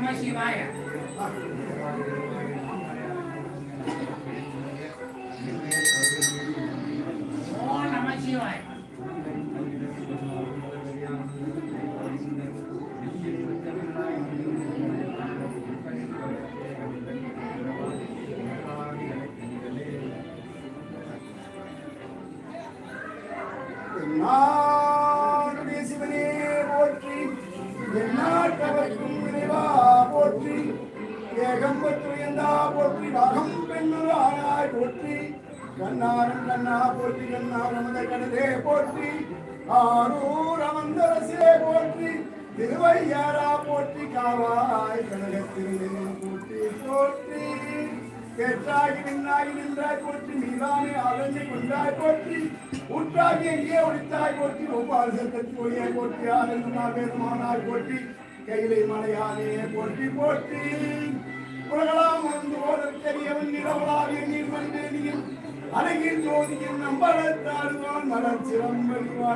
நம சிவாய. ஓம் நம சிவாய. நாடுடைய சிவனே போற்றி, எந்நாட்டவர்க்கும் இறைவா போற்றி, ஏகம்பத்துயர்ந்தா போற்றி, ராகம் பெண்ணொரு ஆனாய் போற்றி, கண்ணாரம் கண்ணா போற்றி, கண்ணாரமத கடலே போற்றி, ஆரூர் அமர்ந்தரசே போற்றி, திருவையாரா போற்றி, காவாய் கனகத்திலே போற்றி போற்றி, கேட்டாகி நின்றாகி நின்றாய் போற்றி, மீதானே ஆதரஞ்சை கொண்டாய் போற்றி, ஊற்றாகி எங்கே ஒழித்தாய் போற்றி, ஒவ்வாறு சத்தத்தி ஒளியை போற்றி, ஆனந்தமானாய் போற்றி, கையிலை மலையானே போற்றி போற்றி, உலகலாம் உணர்ந்து ஓதற்கரியவன் நிலவலாவிய நீர் மனிதனியும் அழகில் ஜோதியின் நம்பளத்தாழ்வான் மலர் சிறம்பறிவான்.